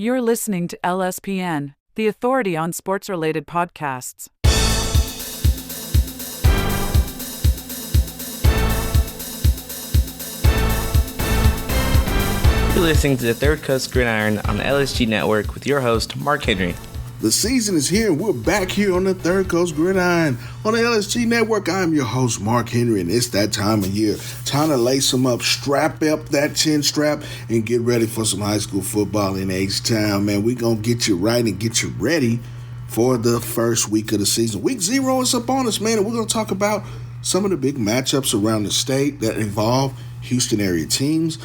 You're listening to LSPN, the authority on sports-related podcasts. You're listening to the Third Coast Gridiron on the LSG Network with your host, Marc Henry. The season is here, and we're back here on the Third Coast Gridiron on the LSG Network. I'm your host, Marc Henry, and it's that time of year. Time to lace them up, strap up that chin strap, and get ready for some high school football in H-Town, man. We're going to get you right and get you ready for the first week of the season. Week 0 is upon us, man, and we're going to talk about some of the big matchups around the state that involve Houston area teams,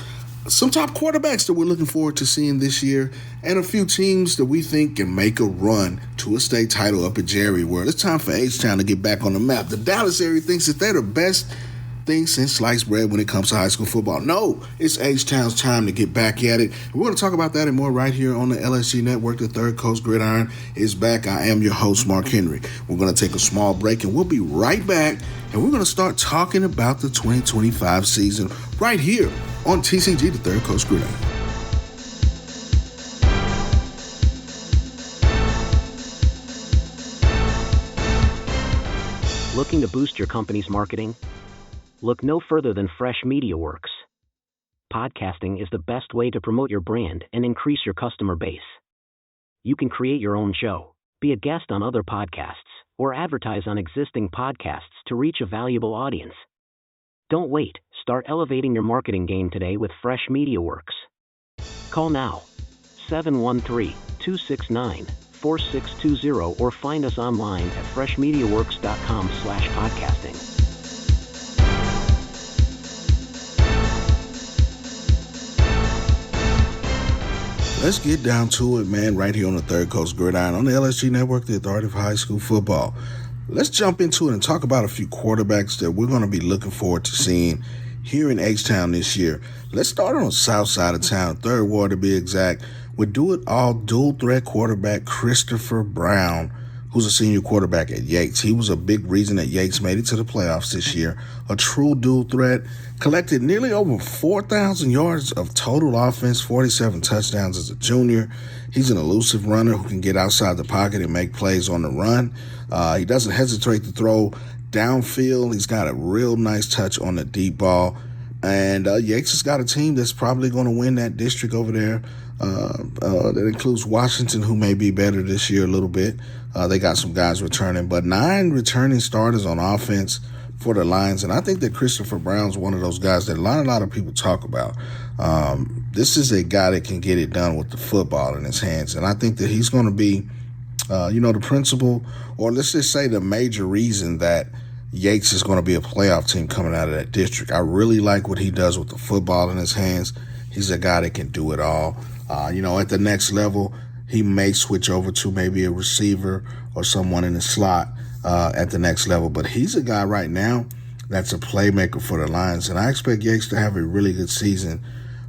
some top quarterbacks that we're looking forward to seeing this year, and a few teams that we think can make a run to a state title up at Jerry World. It's time for H-Town to get back on the map. The Dallas area thinks that they're the best thing since sliced bread when it comes to high school football. No, it's H-Town's time to get back at it. And we're going to talk about that and more right here on the LSG Network. The Third Coast Gridiron is back. I am your host, Marc Henry. We're going to take a small break, and we'll be right back, and we're going to start talking about the 2025 season right here on TCG, the Third Coast Gridiron. Looking to boost your company's marketing? Look no further than Fresh Media Works. Podcasting is the best way to promote your brand and increase your customer base. You can create your own show, be a guest on other podcasts, or advertise on existing podcasts to reach a valuable audience. Don't wait. Start elevating your marketing game today with Fresh Media Works. Call now, 713-269-4620, or find us online at freshmediaworks.com/podcasting. Let's get down to it, man, right here on the Third Coast Gridiron on the LSG Network, the authority of high school football. Let's jump into it and talk about a few quarterbacks that we're going to be looking forward to seeing here in H-Town this year. Let's start on the south side of town, Third Ward to be exact, with dual threat quarterback Christopher Brown, who's a senior quarterback at Yates. He was a big reason that Yates made it to the playoffs this year. A true dual threat, collected nearly over 4,000 yards of total offense, 47 touchdowns as a junior. He's an elusive runner who can get outside the pocket and make plays on the run. He doesn't hesitate to throw downfield. He's got a real nice touch on the deep ball. And Yates has got a team that's probably going to win that district over there. That includes Washington, who may be better this year a little bit. They got some guys returning, but 9 returning starters on offense for the Lions. And I think that Christopher Brown's one of those guys that a lot of people talk about. This is a guy that can get it done with the football in his hands. And I think that he's going to be, the principal, or let's just say the major reason that Yates is going to be a playoff team coming out of that district. I really like what he does with the football in his hands. He's a guy that can do it all. At the next level, he may switch over to maybe a receiver or someone in the slot at the next level. But he's a guy right now that's a playmaker for the Lions. And I expect Yates to have a really good season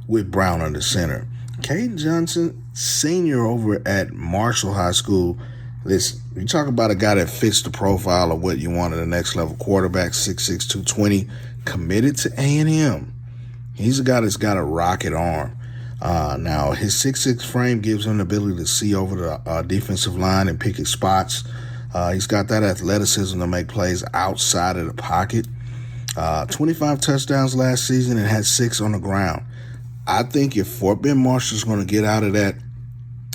with Brown under center. Caden Johnson, senior over at Marshall High School. Listen, you talk about a guy that fits the profile of what you want at the next level quarterback, 6'6", 220, committed to A&M. He's a guy that's got a rocket arm. Now, his 6'6" frame gives him the ability to see over the defensive line and pick his spots. He's got that athleticism to make plays outside of the pocket. 25 touchdowns last season and had 6 on the ground. I think if Fort Bend Marshall's going to get out of that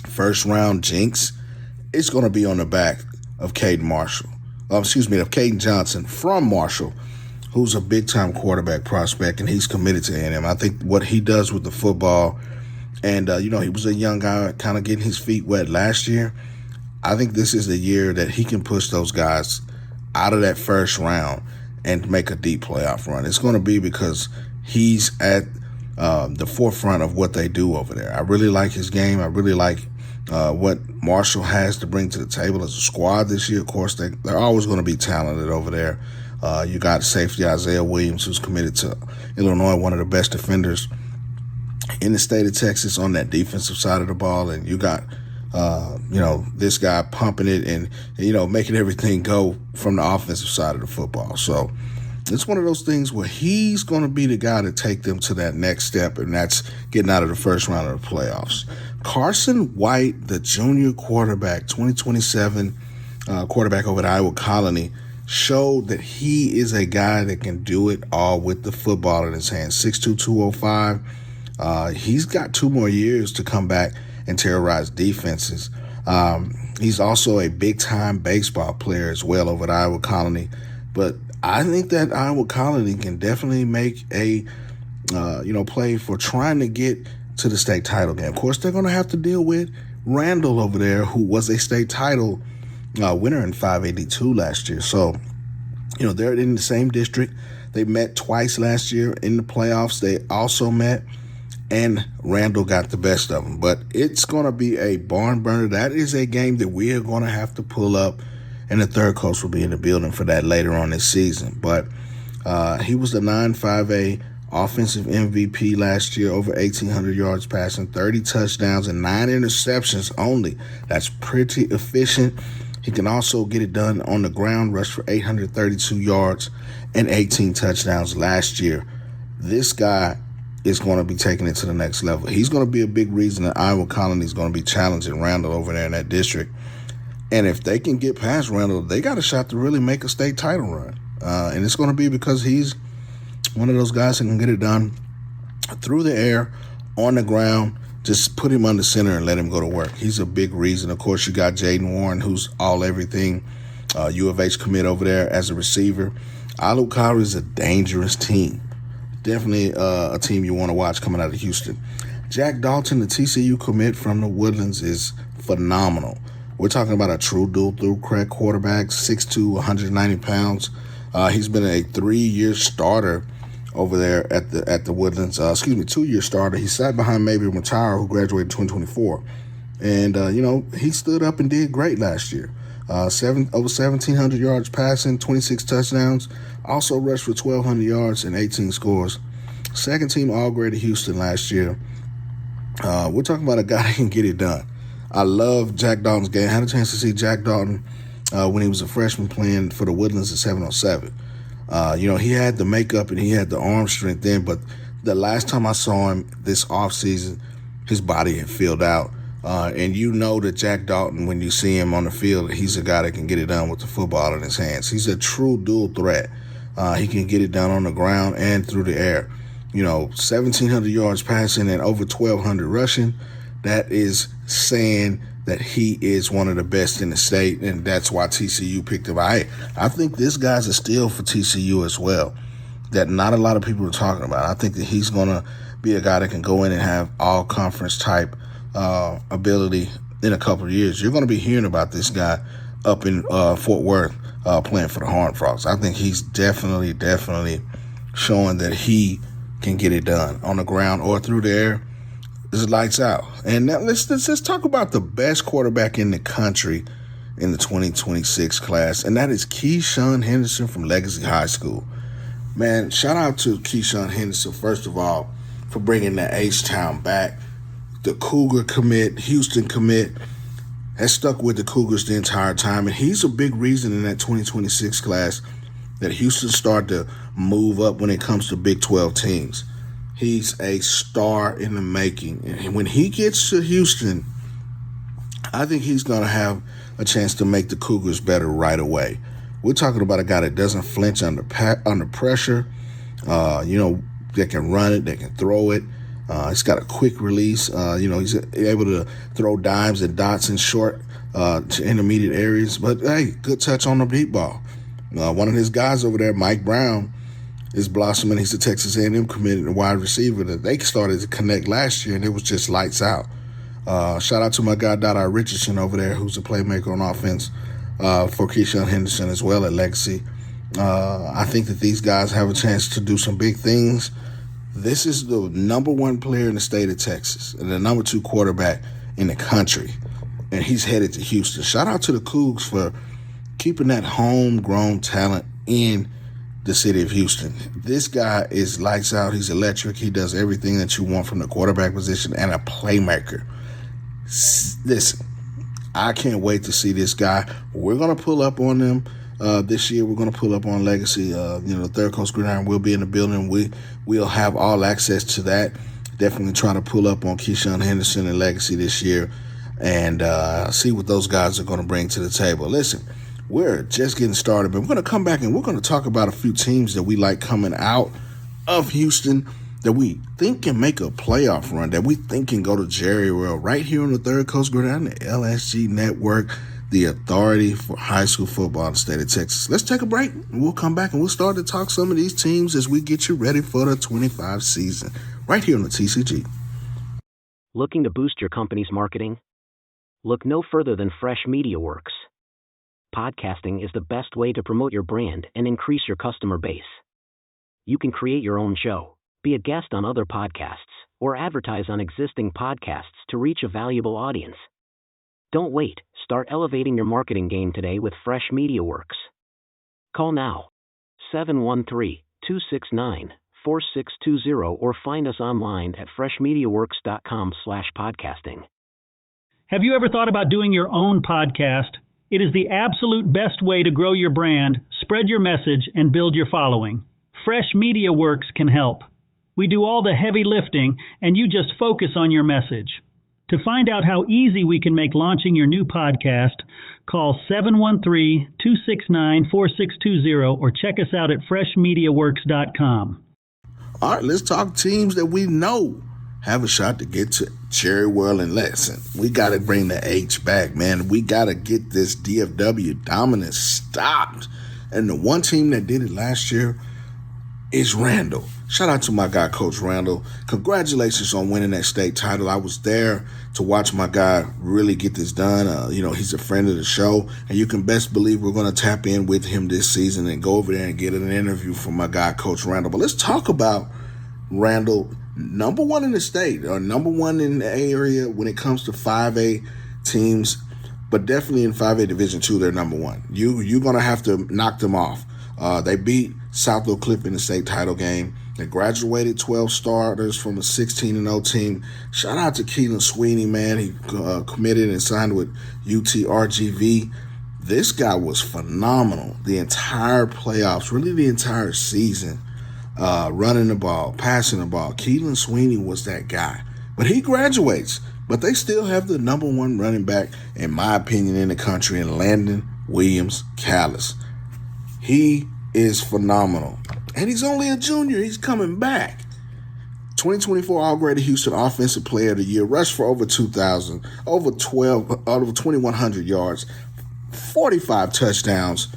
first round jinx, it's going to be on the back of Caden Johnson from Marshall, who's a big-time quarterback prospect, and he's committed to A&M. I think what he does with the football, and, he was a young guy kind of getting his feet wet last year. I think this is the year that he can push those guys out of that first round and make a deep playoff run. It's going to be because he's at the forefront of what they do over there. I really like his game. I really like what Marshall has to bring to the table as a squad this year. Of course, they're always going to be talented over there. You got safety Isaiah Williams, who's committed to Illinois, one of the best defenders in the state of Texas on that defensive side of the ball. And you got, this guy pumping it and, making everything go from the offensive side of the football. So it's one of those things where he's going to be the guy to take them to that next step, and that's getting out of the first round of the playoffs. Carson White, the junior quarterback, 2027 quarterback over at Iowa Colony, showed that he is a guy that can do it all with the football in his hands. 6'2", 205. He's got 2 more years to come back and terrorize defenses. He's also a big-time baseball player as well over at Iowa Colony. But I think that Iowa Colony can definitely make a play for trying to get to the state title game. Of course, they're going to have to deal with Randall over there, who was a state title winner in 582 last year. So, they're in the same district. They met twice last year in the playoffs. They also met, and Randall got the best of them. But it's going to be a barn burner. That is a game that we are going to have to pull up, and the third coach will be in the building for that later on this season. But he was the 9-5A offensive MVP last year, over 1,800 yards passing, 30 touchdowns, and 9 interceptions only. That's pretty efficient. He can also get it done on the ground, rush for 832 yards and 18 touchdowns last year. This guy is going to be taking it to the next level. He's going to be a big reason that Iowa Colony is going to be challenging Randall over there in that district. And if they can get past Randall, they got a shot to really make a state title run. And it's going to be because he's one of those guys that can get it done through the air, on the ground. Just put him under center and let him go to work. He's a big reason. Of course, you got Jaden Warren, who's all everything. U of H commit over there as a receiver. Iowa Colony is a dangerous team. Definitely a team you want to watch coming out of Houston. Jack Dalton, the TCU commit from the Woodlands, is phenomenal. We're talking about a true dual-through crack quarterback, 6'2", 190 pounds. He's been a 3-year starter over there at the Woodlands. 2-year starter. He sat behind Mabry Matara, who graduated in 2024. And, he stood up and did great last year. Over 1,700 yards passing, 26 touchdowns. Also rushed for 1,200 yards and 18 scores. Second team All-Grade at Houston last year. We're talking about a guy that can get it done. I love Jack Dalton's game. I had a chance to see Jack Dalton when he was a freshman playing for the Woodlands at 707. He had the makeup and he had the arm strength then, but the last time I saw him this offseason, his body had filled out. And that Jack Dalton, when you see him on the field, he's a guy that can get it done with the football in his hands. He's a true dual threat. He can get it done on the ground and through the air. 1,700 yards passing and over 1,200 rushing. That is saying that he is one of the best in the state, and that's why TCU picked him. I think this guy's a steal for TCU as well, that not a lot of people are talking about. I think that he's going to be a guy that can go in and have all-conference type ability in a couple of years. You're going to be hearing about this guy up in Fort Worth playing for the Horned Frogs. I think he's definitely showing that he can get it done on the ground or through the air. It's lights out. And now let's talk about the best quarterback in the country in the 2026 class, and that is Keyshawn Henderson from Legacy High School. Man, shout out to Keyshawn Henderson, first of all, for bringing the H-Town back. The Cougar commit, Houston commit, has stuck with the Cougars the entire time, and he's a big reason in that 2026 class that Houston started to move up when it comes to Big 12 teams. He's a star in the making. And when he gets to Houston, I think he's going to have a chance to make the Cougars better right away. We're talking about a guy that doesn't flinch under pressure, that can run it, that can throw it. He's got a quick release. He's able to throw dimes and dots in short to intermediate areas. But, hey, good touch on the deep ball. One of his guys over there, Mike Brown, is blossoming. He's the Texas A&M committed and wide receiver that they started to connect last year, and it was just lights out. Shout out to my guy, Dada Richardson over there, who's a playmaker on offense for Keyshawn Henderson as well at Legacy. I think that these guys have a chance to do some big things. This is the number 1 player in the state of Texas and the number 2 quarterback in the country, and he's headed to Houston. Shout out to the Cougs for keeping that homegrown talent in the city of Houston. This guy is lights out. He's electric. He does everything that you want from the quarterback position and a playmaker. Listen, I can't wait to see this guy. We're going to pull up on them This year we're going to pull up on Legacy. The Third Coast Gridiron will be in the building. We'll have all access to that. Definitely try to pull up on Keyshawn Henderson and Legacy this year and see what those guys are going to bring to the table. Listen, we're just getting started, but we're going to come back and we're going to talk about a few teams that we like coming out of Houston that we think can make a playoff run, that we think can go to Jerry World right here on the Third Coast Gridiron, the LSG Network, the authority for high school football in the state of Texas. Let's take a break, and we'll come back and we'll start to talk some of these teams as we get you ready for the 25 season right here on the TCG. Looking to boost your company's marketing? Look no further than Fresh Media Works. Podcasting is the best way to promote your brand and increase your customer base. You can create your own show, be a guest on other podcasts, or advertise on existing podcasts to reach a valuable audience. Don't wait. Start elevating your marketing game today with Fresh Media Works. Call now, 713-269-4620, or find us online at freshmediaworks.com/podcasting. Have you ever thought about doing your own podcast? It is the absolute best way to grow your brand, spread your message, and build your following. Fresh Media Works can help. We do all the heavy lifting, and you just focus on your message. To find out how easy we can make launching your new podcast, call 713-269-4620 or check us out at freshmediaworks.com. All right, let's talk teams that we know have a shot to get to Jerry World and Lesson. We got to bring the H back, man. We got to get this DFW dominance stopped. And the one team that did it last year is Randall. Shout out to my guy, Coach Randall. Congratulations on winning that state title. I was there to watch my guy really get this done. He's a friend of the show, and you can best believe we're going to tap in with him this season and go over there and get an interview from my guy, Coach Randall. But let's talk about Randall, number one in the state, or number one in the area when it comes to 5A teams, but definitely in 5A Division II, they're number one. You're going to have to knock them off. They beat South Oak Cliff in the state title game. They graduated 12 starters from a 16-0 team. Shout out to Keelan Sweeney, man. He committed and signed with UTRGV. This guy was phenomenal the entire playoffs, really the entire season, running the ball, passing the ball. Keelan Sweeney was that guy. But he graduates. But they still have the number one running back, in my opinion, in the country, in Landon Williams Callis. He is phenomenal. And he's only a junior. He's coming back. 2024 All-Greater Houston Offensive Player of the Year. Rushed for over 2,000. Over 2,100 yards. 45 touchdowns.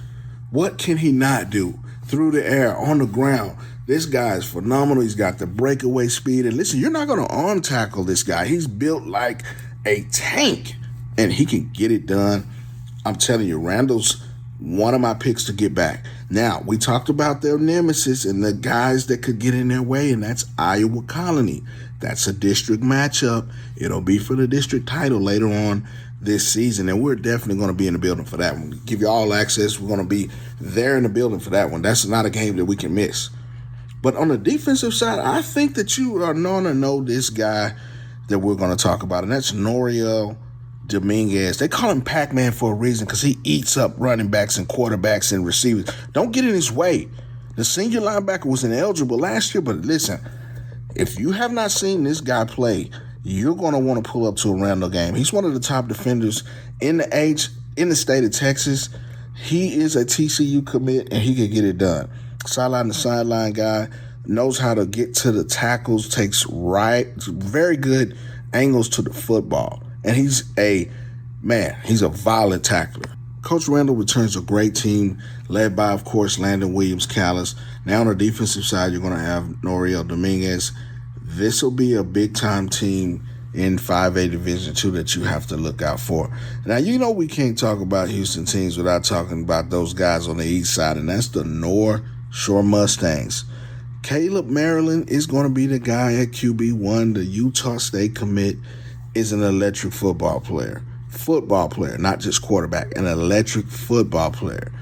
What can he not do? Through the air, on the ground. This guy is phenomenal. He's got the breakaway speed. And listen, you're not going to arm tackle this guy. He's built like a tank. And he can get it done. I'm telling you, Randall's one of my picks to get back. Now, we talked about their nemesis and the guys that could get in their way, and that's Iowa Colony. That's a district matchup. It'll be for the district title later on this season, and we're definitely going to be in the building for that one. We give you all access. We're going to be there in the building for that one. That's not a game that we can miss. But on the defensive side, I think that you are going to know this guy that we're going to talk about, and that's Noriel Dominguez. They call him Pac-Man for a reason, because he eats up running backs and quarterbacks and receivers. Don't get in his way. The senior linebacker was ineligible last year, but listen, if you have not seen this guy play, you're going to want to pull up to a Randall game. He's one of the top defenders in the state of Texas. He is a TCU commit, and he can get it done. Sideline to sideline guy, knows how to get to the tackles, takes very good angles to the football. And he's a violent tackler. Coach Randall returns a great team led by, of course, Landon Williams Callis. Now on the defensive side, you're going to have Noriel Dominguez. This will be a big-time team in 5A Division II that you have to look out for. Now, we can't talk about Houston teams without talking about those guys on the east side, and that's the North Shore Mustangs. Caleb Maryland is going to be the guy at QB1, the Utah State commit. Is an electric football player, not just quarterback, an electric football player.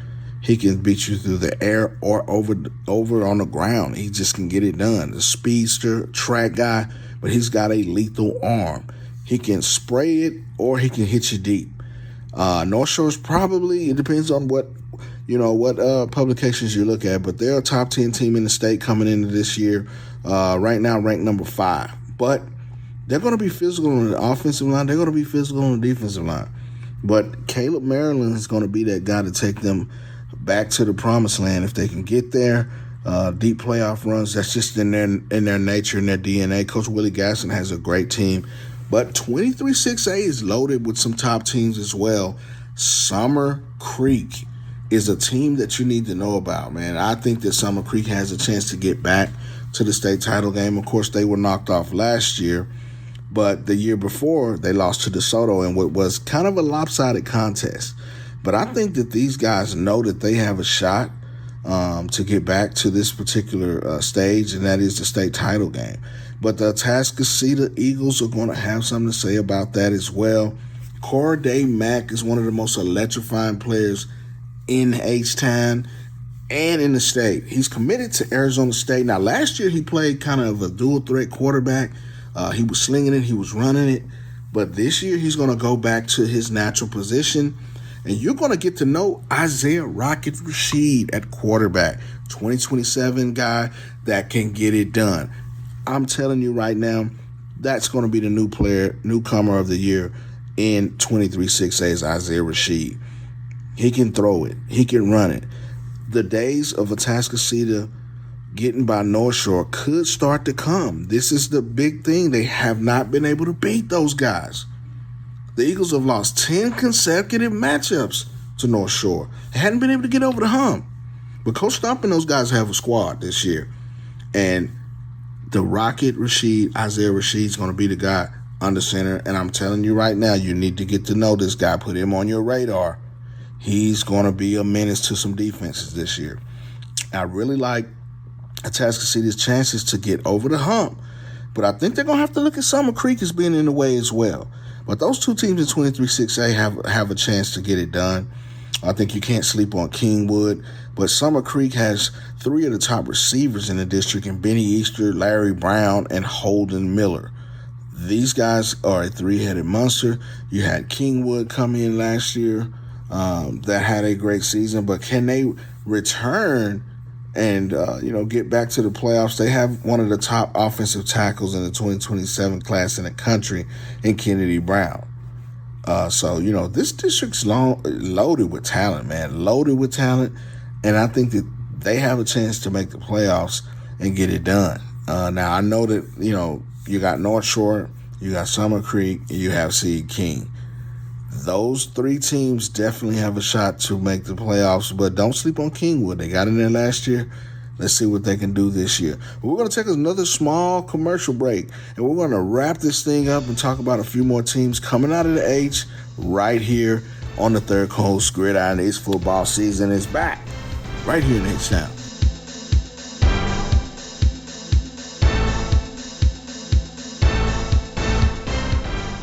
He can beat you through the air or over on the ground. He just can get it done. The speedster, track guy, but he's got a lethal arm. He can spray it or he can hit you deep. North Shore's probably, it depends on what what publications you look at, but they're a top 10 team in the state coming into this year. Right now, ranked number 5. But they're going to be physical on the offensive line. They're going to be physical on the defensive line. But Caleb Maryland is going to be that guy to take them back to the promised land if they can get there. Deep playoff runs, that's just in their nature, in their DNA. Coach Willie Gasson has a great team. But 23-6A is loaded with some top teams as well. Summer Creek is a team that you need to know about, man. I think that Summer Creek has a chance to get back to the state title game. Of course, they were knocked off last year, but the year before, they lost to DeSoto in what was kind of a lopsided contest. But I think that these guys know that they have a shot to get back to this particular stage, and that is the state title game. But the Atascocita Eagles are going to have something to say about that as well. Corday Mack is one of the most electrifying players in H-Town and in the state. He's committed to Arizona State. Now, last year he played kind of a dual-threat quarterback. He was slinging it, he was running it. But this year he's going to go back to his natural position. And you're going to get to know Isaiah Rocket Rashid at quarterback, 2027 guy that can get it done. I'm telling you right now, that's going to be the newcomer of the year in 23-6A's Isaiah Rashid. He can throw it. He can run it. The days of Atascocita getting by North Shore could start to come. This is the big thing. They have not been able to beat those guys. The Eagles have lost 10 consecutive matchups to North Shore. They hadn't been able to get over the hump. But Coach Stump and those guys have a squad this year. And the Rocket Rashid, Isaiah Rashid, is going to be the guy under center. And I'm telling you right now, you need to get to know this guy. Put him on your radar. He's going to be a menace to some defenses this year. I really like Atascocita's chances to get over the hump. But I think they're going to have to look at Summer Creek as being in the way as well. But those two teams in 23-6A have a chance to get it done. I think you can't sleep on Kingwood. But Summer Creek has 3 of the top receivers in the district in Benny Easter, Larry Brown, and Holden Miller. These guys are a 3-headed monster. You had Kingwood come in last year that had a great season. But can they return and get back to the playoffs? They have one of the top offensive tackles in the 2027 class in the country in Kennedy Brown. This district's loaded with talent, man, loaded with talent. And I think that they have a chance to make the playoffs and get it done. Now, I know that, you got North Shore, you got Summer Creek, and you have Seed King. Those 3 teams definitely have a shot to make the playoffs, but don't sleep on Kingwood. They got in there last year. Let's see what they can do this year. But we're going to take another small commercial break, and we're going to wrap this thing up and talk about a few more teams coming out of the H right here on the Third Coast Gridiron. It's football season is back right here in H-Town.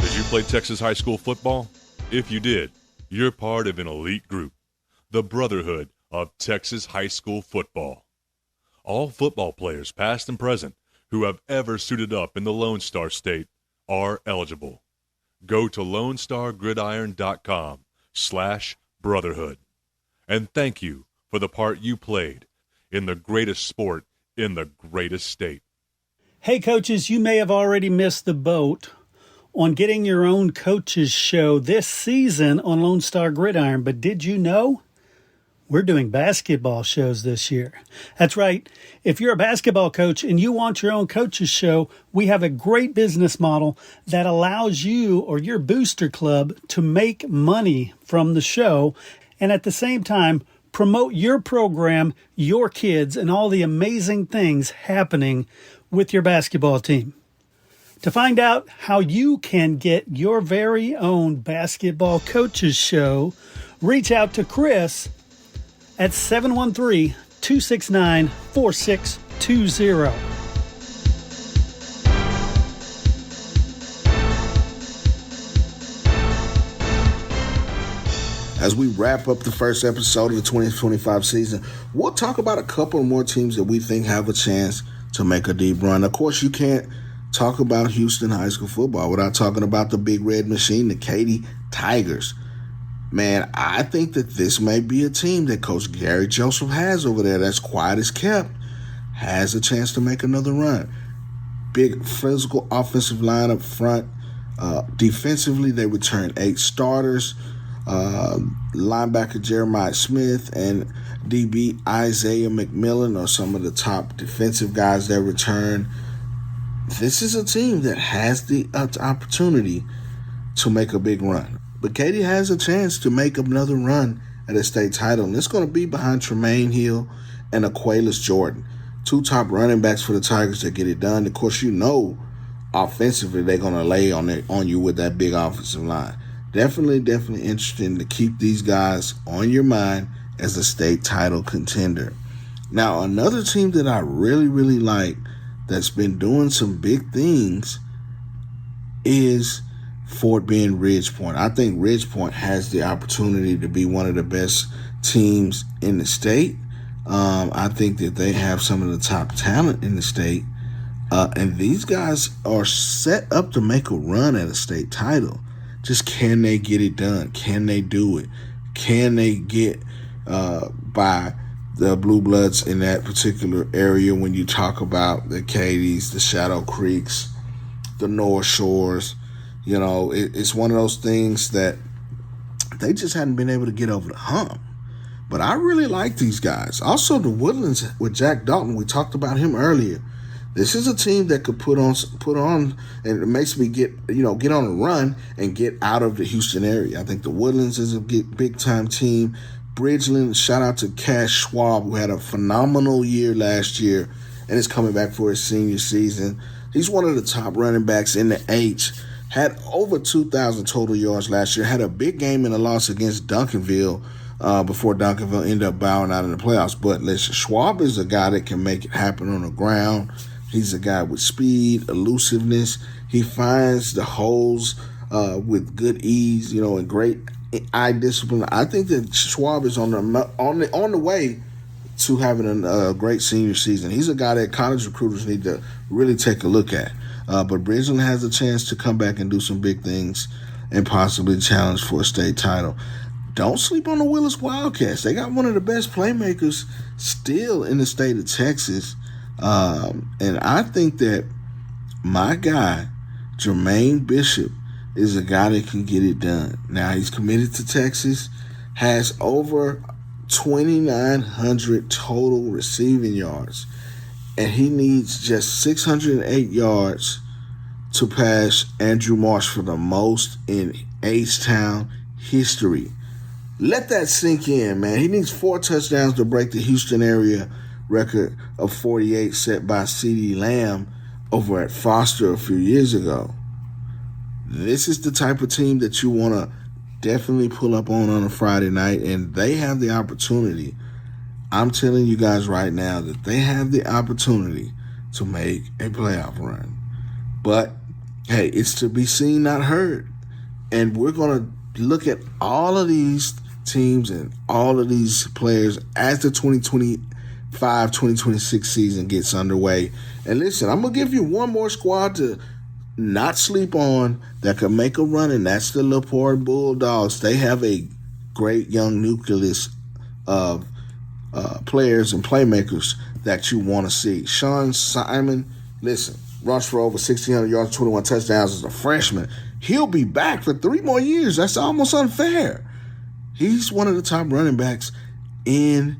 Did you play Texas high school football? If you did, you're part of an elite group, the Brotherhood of Texas High School Football. All football players, past and present, who have ever suited up in the Lone Star State are eligible. Go to LoneStarGridiron.com/brotherhood. And thank you for the part you played in the greatest sport in the greatest state. Hey, coaches, you may have already missed the boat on getting your own coaches show this season on Lone Star Gridiron, but did you know we're doing basketball shows this year? That's right. If you're a basketball coach and you want your own coaches show, we have a great business model that allows you or your booster club to make money from the show and at the same time promote your program, your kids, and all the amazing things happening with your basketball team. To find out how you can get your very own basketball coaches show, reach out to Chris at 713-269-4620. As we wrap up the first episode of the 2025 season, we'll talk about a couple more teams that we think have a chance to make a deep run. Of course, you can't talk about Houston high school football without talking about the Big Red Machine, the Katy Tigers. Man, I think that this may be a team that Coach Gary Joseph has over there that's quiet as kept, has a chance to make another run. Big physical offensive line up front. Defensively, they return 8 starters. Linebacker Jeremiah Smith and DB Isaiah McMillan are some of the top defensive guys that return. This is a team that has the opportunity to make a big run. But Katy has a chance to make another run at a state title, and it's going to be behind Tremaine Hill and Aqualis Jordan, 2 top running backs for the Tigers that get it done. Of course, offensively they're going to lay on you with that big offensive line. Definitely interesting to keep these guys on your mind as a state title contender. Now, another team that I really, really like that's been doing some big things is Fort Bend Ridgepoint. I think Ridgepoint has the opportunity to be one of the best teams in the state. I think that they have some of the top talent in the state. And these guys are set up to make a run at a state title. Just can they get it done? Can they do it? Can they get by the Blue Bloods in that particular area when you talk about the Katys, the Shadow Creeks, the North Shores? It's one of those things that they just hadn't been able to get over the hump. But I really like these guys. Also, the Woodlands with Jack Dalton, we talked about him earlier. This is a team that could put on, and it makes me get on a run and get out of the Houston area. I think the Woodlands is a big time team. Bridgeland, shout out to Cash Schwab, who had a phenomenal year last year and is coming back for his senior season. He's one of the top running backs in the H. Had over 2,000 total yards last year. Had a big game in a loss against Duncanville before Duncanville ended up bowing out in the playoffs. But listen, Schwab is a guy that can make it happen on the ground. He's a guy with speed, elusiveness. He finds the holes with good ease, and great eye discipline. I think that Schwab is on the way to having a great senior season. He's a guy that college recruiters need to really take a look at. But Bridgeland has a chance to come back and do some big things and possibly challenge for a state title. Don't sleep on the Willis Wildcats. They got one of the best playmakers still in the state of Texas. And I think that my guy, Jermaine Bishop, is a guy that can get it done. Now, he's committed to Texas, has over 2,900 total receiving yards, and he needs just 608 yards to pass Andrew Marsh for the most in H-Town history. Let that sink in, man. He needs 4 touchdowns to break the Houston area record of 48 set by CeeDee Lamb over at Foster a few years ago. This is the type of team that you want to definitely pull up on a Friday night, and they have the opportunity. I'm telling you guys right now that they have the opportunity to make a playoff run. But, hey, it's to be seen, not heard. And we're going to look at all of these teams and all of these players as the 2025-2026 season gets underway. And listen, I'm going to give you one more squad to not sleep on that could make a run, and that's the LaPorte Bulldogs. They have a great young nucleus of players and playmakers that you want to see. Sean Simon, listen, rushed for over 1,600 yards, 21 touchdowns as a freshman. He'll be back for 3 more years. That's almost unfair. He's one of the top running backs in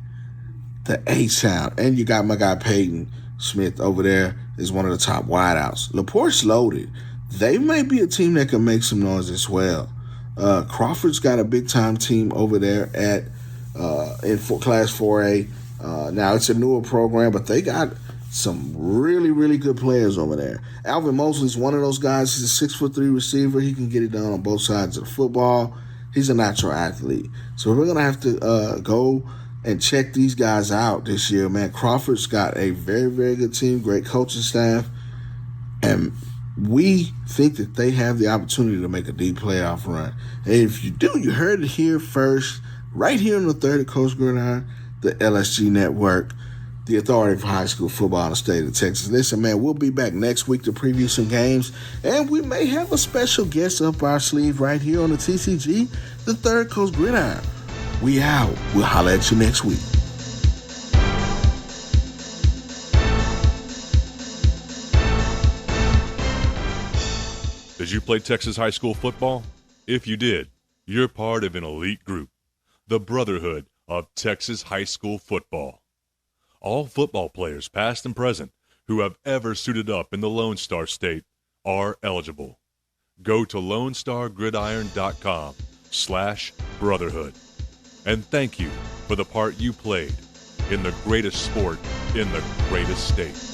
the H-Town. And you got my guy Peyton Smith over there is one of the top wideouts. LaPorte's loaded. They may be a team that can make some noise as well. Crawford's got a big-time team over there at in Class 4A. Now, it's a newer program, but they got some really, really good players over there. Alvin Mosley's one of those guys. He's a 6'3" receiver. He can get it done on both sides of the football. He's a natural athlete. So we're going to have to go and check these guys out this year, man. Crawford's got a very, very good team, great coaching staff, and we think that they have the opportunity to make a deep playoff run. And if you do, you heard it here first, right here on the Third Coast Gridiron, the LSG Network, the authority for high school football in the state of Texas. Listen, man, we'll be back next week to preview some games, and we may have a special guest up our sleeve right here on the TCG, the Third Coast Gridiron. We out. We'll holler at you next week. Did you play Texas high school football? If you did, you're part of an elite group, the Brotherhood of Texas High School Football. All football players, past and present, who have ever suited up in the Lone Star State are eligible. Go to LoneStarGridiron.com/brotherhood. And thank you for the part you played in the greatest sport in the greatest state.